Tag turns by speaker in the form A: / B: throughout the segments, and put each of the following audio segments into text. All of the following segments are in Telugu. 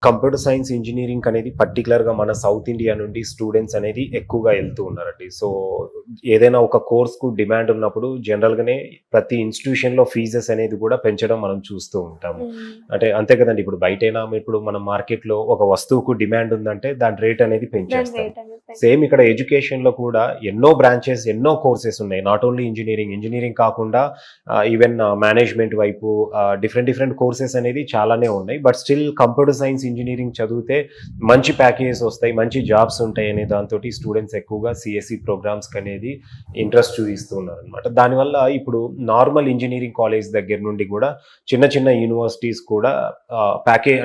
A: కంప్యూటర్ సైన్స్ ఇంజినీరింగ్ అనేది పర్టిక్యులర్‌గా మన సౌత్ ఇండియా నుండి స్టూడెంట్స్ అనేది ఎక్కువగా ఎళ్తూ ఉన్నారండి. సో, ఏదైనా ఒక కోర్స్‌కు డిమాండ్ ఉన్నప్పుడు జనరల్‌గానే ప్రతి ఇన్‌స్టిట్యూషన్‌లో ఫీజెస్ అనేది కూడా పెంచడం మనం చూస్తూ ఉంటాము.
B: హ్మ్.
A: అంటే అంతే కదండీ! ఇప్పుడు బయటైనా ఇప్పుడు మనం మార్కెట్‌లో ఒక వస్తువుకు డిమాండ్ ఉందంటే దాని రేట్ అనేది
B: దాని
A: పెంచేస్తాం.
B: రేట్ అనేది
A: సేమ్ ఇక్కడ ఎడ్యుకేషన్‌లో కూడా ఎన్నో బ్రాంచెస్, ఎన్నో కోర్సెస్ ఉన్నాయి. నాట్ ఓన్లీ ఇంజినీరింగ్ కాకుండా ఈవెన్ మేనేజ్‌మెంట్ వైపు డిఫరెంట్ డిఫరెంట్ కోర్సెస్ అనేది చాలానే ఉన్నాయి. But still computer science engineering చదివితే మంచి ప్యాకేజెస్ వస్తాయి, మంచి జాబ్స్ ఉంటాయి అనే దాంతోటి స్టూడెంట్స్ ఎక్కువగా సీఎస్ఈ ప్రోగ్రామ్స్‌కనేది ఇంట్రెస్ట్ చూపిస్తూ ఉన్నారనమాట. దానివల్ల ఇప్పుడు నార్మల్ ఇంజినీరింగ్ కాలేజ్ దగ్గర నుండి కూడా చిన్న చిన్న యూనివర్సిటీస్ కూడా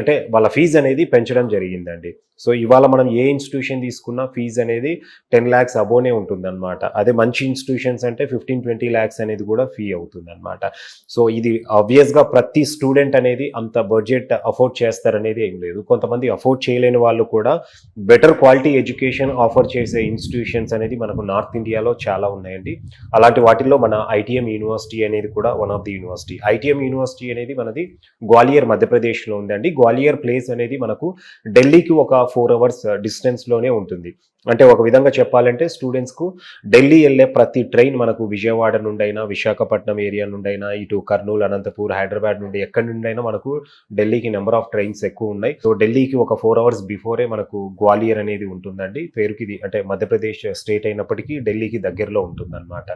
A: అంటే వాళ్ళ ఫీజ్ అనేది పెంచడం జరిగిందండి. సో, ఇవాళ మనం ఏ ఇన్‌స్టిట్యూషన్ తీసుకున్నా ఫీజ్ అనేది 10 లాక్స్ అబోనే ఉంటుందనమాట. అదే మంచి ఇన్‌స్టిట్యూషన్స్ అంటే 15-20 లాక్స్ అనేది కూడా ఫీ అవుతుందనమాట. సో, ఇది ఆబ్వియస్‌గా ప్రతి స్టూడెంట్ అనేది అంత బడ్జెట్ అఫోర్డ్ చేస్తారనేది ఏం లేదు. కొంతమంది అఫోర్డ్ చేయలేని వాళ్ళు కూడా బెటర్ క్వాలిటీ ఎడ్యుకేషన్ ఆఫర్ చేసే ఇన్‌స్టిట్యూషన్స్ అనేది మనకు నార్త్ ఇండియాలో చాలా ఉన్నాయండి. అలాంటి వాటిల్లో మన ఐటీఎం యూనివర్సిటీ అనేది కూడా one of the university. ITM university అనేది మనది గ్వాలియర్ మధ్యప్రదేశ్‌లో ఉందండి. గ్వాలియర్ ప్లేస్ అనేది మనకు ఢిల్లీకి ఒక 4 అవర్స్ డిస్టెన్స్‌లోనే ఉంటుంది. అంటే ఒక విధంగా చెప్పాలంటే స్టూడెంట్స్‌కు ఢిల్లీ ఎళ్ళే ప్రతి ట్రైన్ మనకు విజయవాడ నుండైనా, విశాఖపట్నం ఏరియా నుండైనా, ఇటు కర్నూలు, అనంతపూర్, హైదరాబాద్ నుండి ఎక్కడి నుండైనా మనకు ఢిల్లీకి నంబర్ ఆఫ్ ట్రైన్స్ ఎక్కువున్నాయి. సో, ఢిల్లీకి ఒక 4 అవర్స్ బిఫోరే మనకు గ్వాలియర్ అనేది ఉంటుందండి. పేరుకిది అంటే మధ్యప్రదేశ్ స్టేట్ అయినప్పటికీ ఢిల్లీకి దగ్గరలో ఉంటుందనమాట.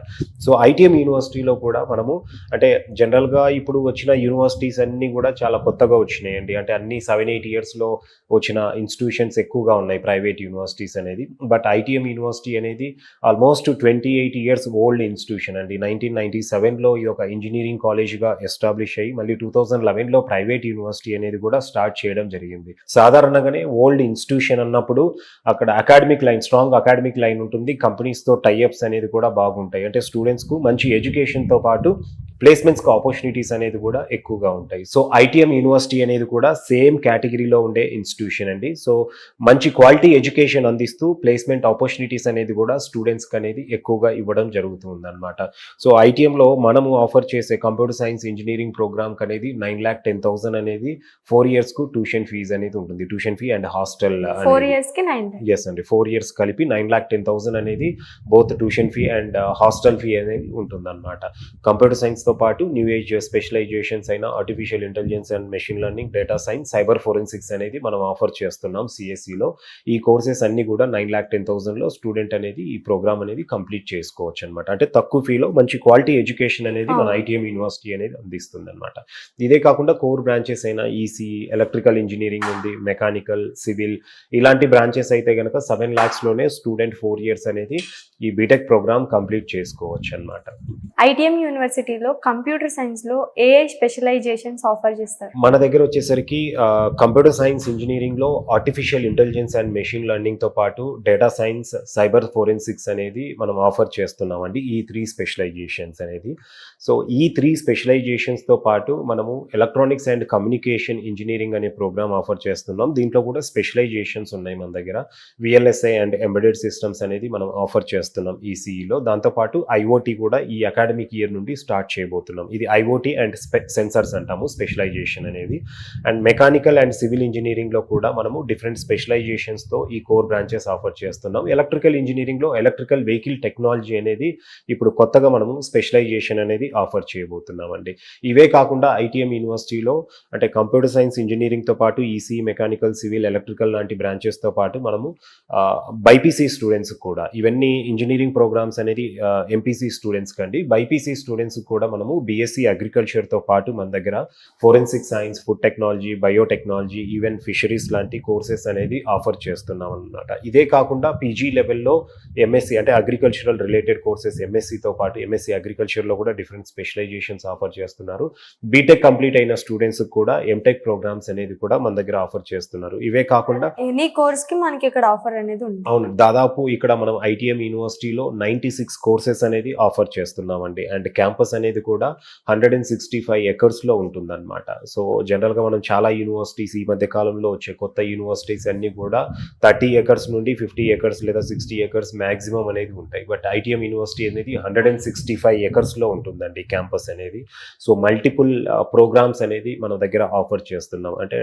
A: సో, ఐటీఎం యూనివర్సిటీలో కూడా మనము అంటే జనరల్‌గా ఇప్పుడు వచ్చిన యూనివర్సిటీస్ అన్నీ గూడా చాలా కొత్తగా వచ్చినాయండి. అంటే అన్నీ 7, 8 ఇయర్స్‌లో వచ్చిన ఇన్‌స్టిట్యూషన్స్ ఎక్కువగా ఉన్నాయి ప్రైవేట్ యూనివర్సిటీస్ అనేది. బట్ ఐటీఎం యూనివర్సిటీ అనేది ఆల్మోస్ట్ 28 ఇయర్స్ ఓల్డ్ ఇన్‌స్టిట్యూషన్ అండి. 1997లో ఇదొక ఇంజినీరింగ్ కాలేజ్‌గా ఎస్టాబ్లిష్ అయ్యి మళ్ళీ 2011లో ప్రైవేట్ యూనివర్సిటీ అనేది కూడా స్టార్ట్ చేయడం జరిగింది. సాధారణంగానే ఓల్డ్ ఇన్‌స్టిట్యూషన్ అన్నప్పుడు అక్కడ స్ట్రాంగ్ అకాడమిక్ లైన్ ఉంటుంది. కంపెనీస్‌తో టై అప్స్ అనేది కూడా బాగుంటాయి. అంటే స్టూడెంట్స్‌కు మంచి ఎడ్యుకేషన్‌తో పాటు ప్లేస్‌మెంట్స్‌కి ఆపర్చునిటీస్ అనేది కూడా ఎక్కువగా ఉంటాయి. సో, ఐటీఎం యూనివర్సిటీ అనేది కూడా సేమ్ కేటగిరీలో ఉండే ఇన్‌స్టిట్యూషన్ అండి. సో, మంచి క్వాలిటీ ఎడ్యుకేషన్ అందిస్తూ ప్లేస్‌మెంట్ ఆపర్చునిటీస్ అనేది కూడా స్టూడెంట్స్‌కనేది ఎక్కువగా ఇవ్వడం జరుగుతూ ఉందనమాట. సో, ఐటీఎంలో మనము ఆఫర్ చేసే కంప్యూటర్ సైన్స్ ఇంజినీరింగ్ ప్రోగ్రామ్‌కనేది 9,10,000 అనేది 4 ఇయర్స్‌కు ట్యూషన్ ఫీజ్ అనేది ఉంటుంది. ట్యూషన్ ఫీ అండ్ హాస్టల్
B: 4
A: అనేది.
B: ఇయర్స్‌కి 9,00,000.
A: యెస్ అండి. 4 ఇయర్స్ కలిపి 9,10,000 అనేది both tuition fee and hostel fee అనేది ఉంటుందనమాట. కంప్యూటర్ సైన్స్‌తో పాటు న్యూ ఏజ్ స్పెషలైజేషన్స్ అయిన artificial intelligence and machine learning, data science, cyber forensics అనేది మనం ఆఫర్ చేస్తున్నాం సీఎస్ఈలో. ఈ కోర్సెస్ అన్నీ కూడా 9,10,000లో స్టూడెంట్ అనేది ఈ ప్రోగ్రామ్ అనేది కంప్లీట్ చేసుకోవచ్చనమాట. అంటే తక్కువ ఫీలో మంచి క్వాలిటీ ఎడ్యుకేషన్ అనేది మన
B: అవును.
A: ఐటీఎం యూనివర్సిటీ అనేది అందిస్తుందనమాట. ఇదే కాకుండా కోర్ బ్రాంచెస్ అయిన ఈసీఈ, ఎలక్ట్రికల్ ఇంజినీరింగ్ ఉంది, మెకానికల్, సివిల్ ఇలాంటి బ్రాంచెస్ అయితే గనక 7 లాక్స్‌లోనే స్టూడెంట్ 4 ఇయర్స్ అనేది ఈ బీటెక్ ప్రోగ్రామ్ కంప్లీట్ చేసుకోవచ్చనమాట.
B: ఐటీఎం యూనివర్సిటీలో కంప్యూటర్ సైన్స్‌లో ఏఐ స్పెషలైజేషన్స్ ఆఫర్ చేస్తారు.
A: మన దగ్గర వచ్చేసరికి కంప్యూటర్ సైన్స్ ఇంజినీరింగ్‌లో ఆర్టిఫిషియల్ ఇంటెలిజెన్స్ అండ్ మెషిన్ లెర్నింగ్‌తో పాటు డేటా సైన్స్, సైబర్ ఫోరెన్సిక్స్ అనేది మనం ఆఫర్ చేస్తున్నామండి. ఈ 3 స్పెషలైజేషన్స్ అనేది. సో, ఈ 3 స్పెషలైజేషన్స్‌తో పాటు మనము ఎలక్ట్రానిక్స్ అండ్ కమ్యూనికేషన్ ఇంజినీరింగ్ అనే ప్రోగ్రామ్ ఆఫర్ చేస్తున్నాం. దీంట్లో కూడా స్పెషలైజేషన్స్ ఉన్నాయి మన దగ్గర. విఎల్ఎస్ఐ అండ్ ఎంబెడెడ్ సిస్టమ్స్ అనేది మనం ఆఫర్ చేస్తున్నాం ఈసీఈలో. దాంతో పాటు ఐఓటీ కూడా ఈ అకాడమిక్ ఇయర్ నుండి స్టార్ట్ చేయబోతున్నాం. ఇది ఐఓటీ అండ్ సెన్సార్స్ అంటాము స్పెషలైజేషన్ అనేది. అండ్ మెకానికల్ అండ్ సివిల్ ఇంజినీరింగ్‌లో కూడా మనము డిఫరెంట్ స్పెషలైజేషన్స్‌తో ఈ కోర్ బ్రాంచెస్ ఆఫర్ చేస్తున్నాం. ఎలక్ట్రికల్ ఇంజినీరింగ్‌లో ఎలక్ట్రికల్ వెహికల్ టెక్నాలజీ అనేది ఇప్పుడు కొత్తగా మనము స్పెషలైజేషన్ అనేది ఆఫర్ చేయబోతున్నామండి. ఇవే కాకుండా ఐటీఎం యూనివర్సిటీలో అంటే కంప్యూటర్ సైన్స్ ఇంజినీరింగ్‌తో పాటు ఈసీఈ, మెకానికల్, సివిల్, ఎలక్ట్రికల్ లాంటి బ్రాంచెస్‌తో పాటు మనము బైపీసీ స్టూడెంట్స్ కూడా ఇవన్నీ ఇంజినీరింగ్ ప్రోగ్రామ్స్ అనేది ఎంపీసీ స్టూడెంట్స్ కండి. బైపీసీ స్టూడెంట్స్ కూడా మనము బీఎస్సీ అగ్రికల్చర్‌తో పాటు మన దగ్గర forensic science, food technology, biotechnology, even fisheries లాంటి కోర్సెస్ అనేది ఆఫర్ చేస్తున్నాం అన్నమాట. ఇదే కాకుండా పీజీ లెవెల్‌లో ఎంఎస్సీ అంటే అగ్రికల్చరల్ రిలేటెడ్ కోర్సెస్ ఎంఎస్సీతో పాటు ఎంఎస్సీ అగ్రికల్చర్‌లో కూడా డిఫరెంట్ స్పెషలైజేషన్స్ ఆఫర్ చేస్తున్నారు. బీటెక్ కంప్లీట్ అయిన స్టూడెంట్స్‌కి కూడా ఎంటెక్ ప్రోగ్రామ్స్ అనేది కూడా మన దగ్గర ఆఫర్ చేస్తున్నారు. ఇవే కాకుండా
B: ఎనీ కోర్స్‌కి మనకి ఇక్కడ ఆఫర్ అనేది ఉంది.
A: అవును. దాదాపు ఇక్కడ మనం ఐటీఎం యూనివర్సిటీలో 96 కోర్సెస్ అనేది ఆఫర్ చేస్తున్నామండి. అండ్ క్యాంపస్ అనేది కూడా 165 ఎకర్స్లో ఉంటుందన్నమాట. సో జనరల్గా మనం చాలా యూనివర్సిటీస్ ఈ మధ్య కాలంలో వచ్చే కొత్త యూనివర్సిటీస్ అన్నీ కూడా 30 ఎకర్స్ నుండి 50 ఎకర్స్ లేదా 60 ఎకర్స్ మ్యాక్సిమం అనేది ఉంటాయి. బట్ ఐటీఎం యూనివర్సిటీ అనేది 165 ఎకర్స్లో ఉంటుందండి క్యాంపస్ అనేది. సో మల్టిపుల్ ప్రోగ్రామ్స్ అనేది మన దగ్గర ఆఫర్ చేస్తున్నాం. అంటే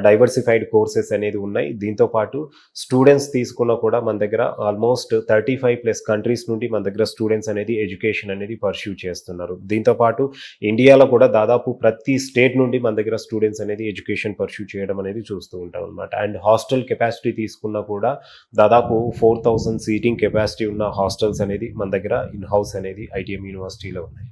A: డైవర్సిఫైడ్ కోర్సెస్ అనేది ఉన్నాయి. దీంతో పాటు స్టూడెంట్స్ తీసుకున్నా కూడా మన దగ్గర ఆల్మోస్ట్ 35+ కంట్రీస్ నుండి మన దగ్గర స్టూడెంట్స్ అనేది ఎడ్యుకేషన్ అనేది పర్స్యూ చేస్తున్నారు. దీంతో పాటు ఇండియాలో కూడా దాదాపు ప్రతి స్టేట్ నుండి మన దగ్గర స్టూడెంట్స్ అనేది ఎడ్యుకేషన్ పర్స్యూ చేయడం అనేది చూస్తూ ఉంటాం అనమాట. అండ్ హాస్టల్ కెపాసిటీ తీసుకున్నా కూడా దాదాపు 4000 సీటింగ్ కెపాసిటీ ఉన్న హాస్టల్స్ అనేది మన దగ్గర ఇన్ హౌస్ అనేది ఐటీఎం యూనివర్సిటీలో ఉన్నాయి.